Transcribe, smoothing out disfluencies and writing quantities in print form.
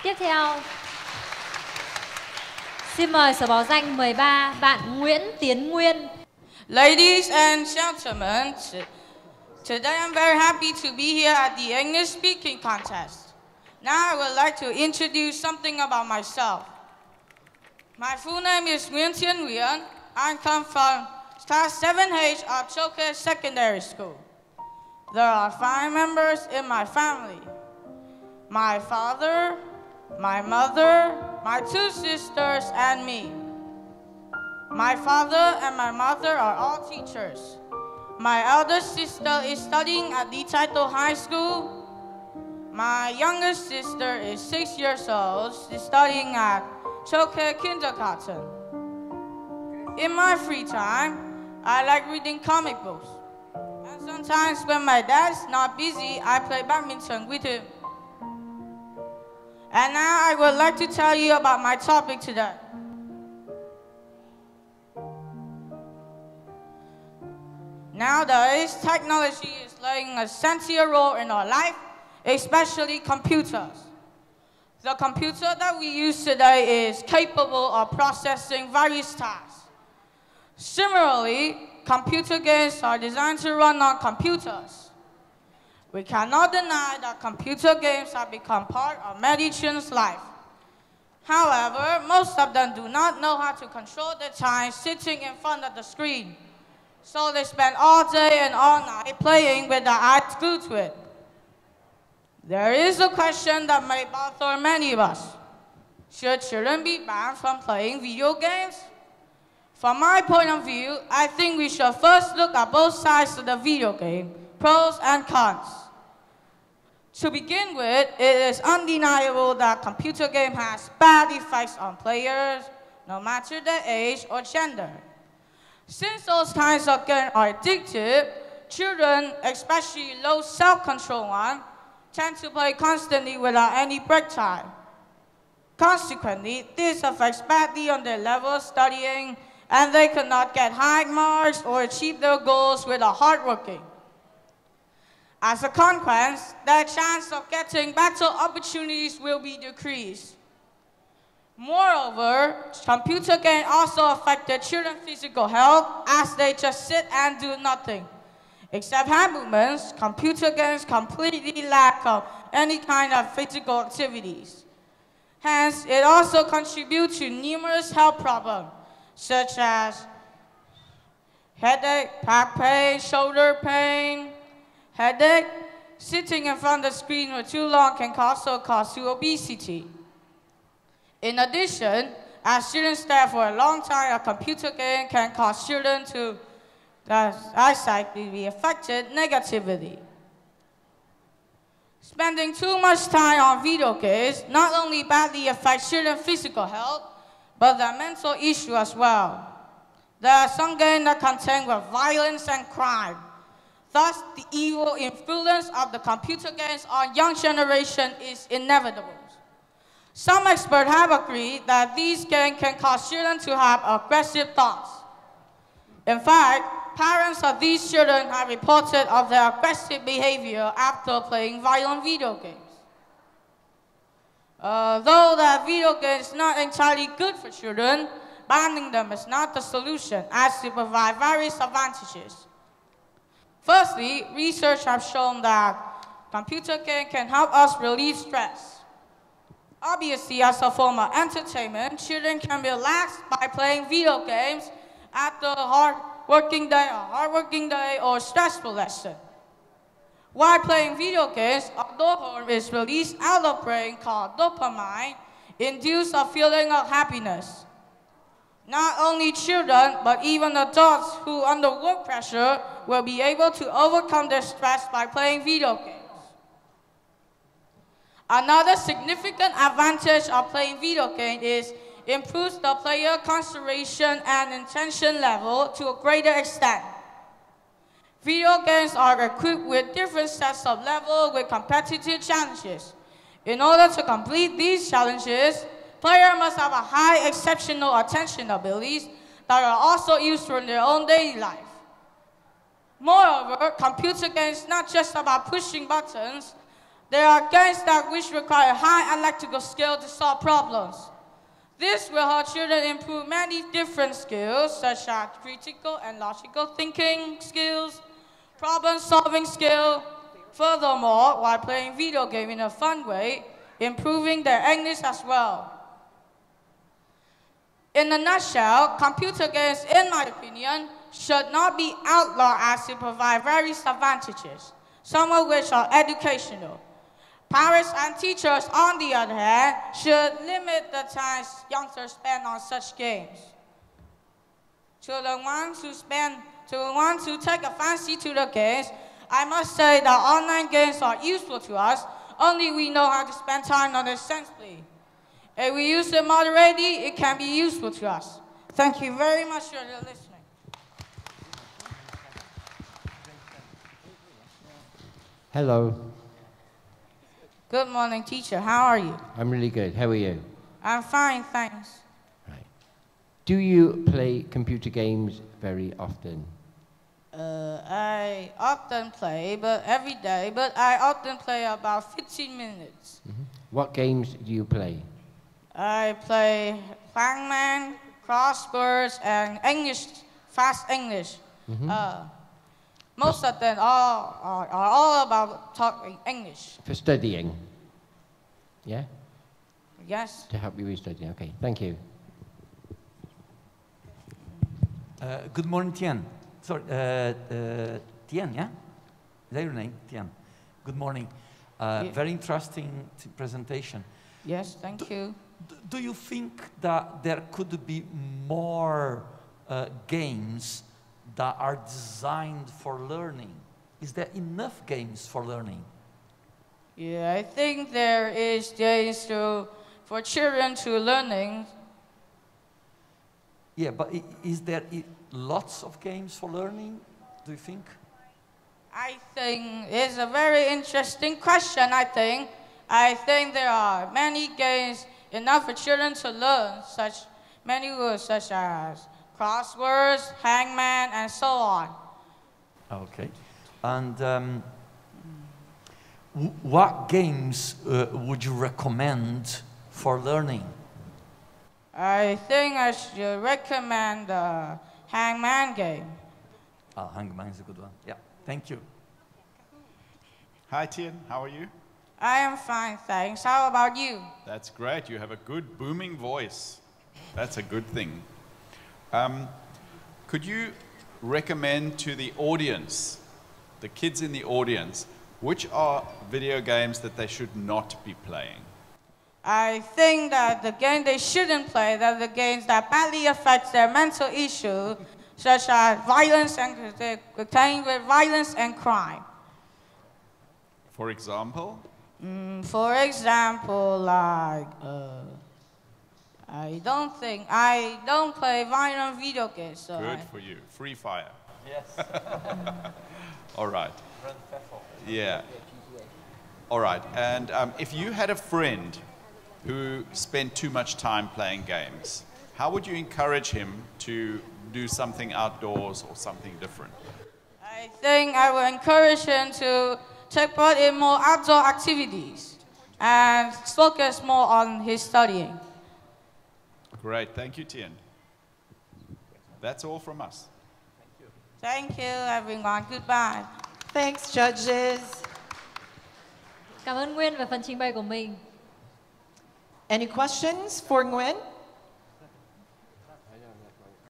Tiếp theo, xin mời số báo danh 13, bạn Nguyễn Tiến Nguyên. Ladies and gentlemen, today I'm very happy to be here at the English speaking contest. Now I would like to introduce something about myself. My full name is NGUYEN. I come from Class 7H of CHAU Secondary School. There are 5 members in my family. My father, my mother, my 2 sisters, and me. My father and my mother are all teachers. My elder sister is studying at the TIEN High School. My younger sister is 6 years old. She's studying at CHAU Kindergarten. In my free time, I like reading comic books. And sometimes when my dad's not busy, I play badminton with him. And now I would like to tell you about my topic today. Nowadays, technology is playing a central role in our life, especially computers. The computer that we use today is capable of processing various tasks. Similarly, computer games are designed to run on computers. We cannot deny that computer games have become part of many children's life. However, most of them do not know how to control their time sitting in front of the screen. So they spend all day and all night playing with their eyes glued to it. There is a question that may bother many of us. Should children be banned from playing video games? From my point of view, I think we should first look at both sides of the video game, pros and cons. To begin with, it is undeniable that computer game has bad effects on players, no matter their age or gender. Since those kinds of games are addictive, children, especially low self-control ones, tend to play constantly without any break time. Consequently, this affects badly on their level of studying, and they cannot get high marks or achieve their goals without hard working. As a consequence, their chance of getting better opportunities will be decreased. Moreover, computer games also affect their children's physical health as they just sit and do nothing. Except hand movements, computer games completely lack of any kind of physical activities. Hence, it also contributes to numerous health problems, such as headache, back pain, shoulder pain, headache. Sitting in front of the screen for too long can also cause obesity. In addition, as students stare for a long time, a computer game can cause children to eyesight to be affected negatively. Spending too much time on video games not only badly affects children's physical health, but their mental issue as well. There are some games that contain with violence and crime. Thus, the evil influence of the computer games on young generation is inevitable. Some experts have agreed that these games can cause children to have aggressive thoughts. In fact, parents of these children have reported of their aggressive behavior after playing violent video games. Though that video games is not entirely good for children, banning them is not the solution, as they provide various advantages. Firstly, research has shown that computer games can help us relieve stress. Obviously, as a form of entertainment, children can relax by playing video games after a hard-working day or stressful lesson. While playing video games, a hormone is released out of the brain called dopamine, induce a feeling of happiness. Not only children, but even adults who under work pressure will be able to overcome their stress by playing video games. Another significant advantage of playing video games is improves the player concentration and attention level to a greater extent. Video games are equipped with different sets of levels with competitive challenges. In order to complete these challenges, players must have a high exceptional attention abilities that are also useful in their own daily life. Moreover, computer games is not just about pushing buttons, There are games that which require high electrical skill to solve problems. This will help children improve many different skills, such as critical and logical thinking skills, problem-solving skill. Furthermore, while playing video game in a fun way, improving their English as well. In a nutshell, computer games, in my opinion, should not be outlawed as they provide various advantages, some of which are educational. Parents and teachers, on the other hand, should limit the time youngsters spend on such games. To the ones who take a fancy to the games, I must say that online games are useful to us, only we know how to spend time on it sensibly. If we use it moderately, it can be useful to us. Thank you very much for listening. Hello. Good morning, teacher. How are you? I'm really good. How are you? I'm fine, thanks. Right. Do you play computer games very often? I often play, but every day, but I often play about 15 minutes. Mm-hmm. What games do you play? I play hangman, crosswords, and English, fast English. Mm-hmm. Most of them are all about talking English. For studying? Yeah? Yes. To help you with studying. Okay, thank you. Good morning, Tien. Sorry, Tien, yeah? Is that your name? Tien. Good morning. Yeah. Very interesting presentation. Yes, thank you. Do you think that there could be more games that are designed for learning? Is there enough games for learning? Yeah, I think there is games for children to learning. Yeah, but is there lots of games for learning, do you think? I think it's a very interesting question, I think there are many games enough for children to learn, many words such as crosswords, hangman, and so on. Okay. And what games would you recommend for learning? I think I should recommend the hangman game. Hangman is a good one. Yeah, thank you. Hi Tien, how are you? I am fine, thanks. How about you? That's great. You have a good booming voice. That's a good thing. Could you recommend to the audience, the kids in the audience, which are video games that they should not be playing? I think that the game they shouldn't play are the games that badly affect their mental issue, such as violence and crime. For example? For example, like, I don't play violent video games. So Good for you. Free Fire. Yes. All right. Yeah. All right. And if you had a friend who spent too much time playing games, how would you encourage him to do something outdoors or something different? I think I would encourage him to take part in more outdoor activities and focus more on his studying. Great. Thank you, Tien. That's all from us. Thank you, everyone. Goodbye. Thanks, judges. Cảm ơn Nguyên về phần trình bày của mình. Any questions for Nguyen?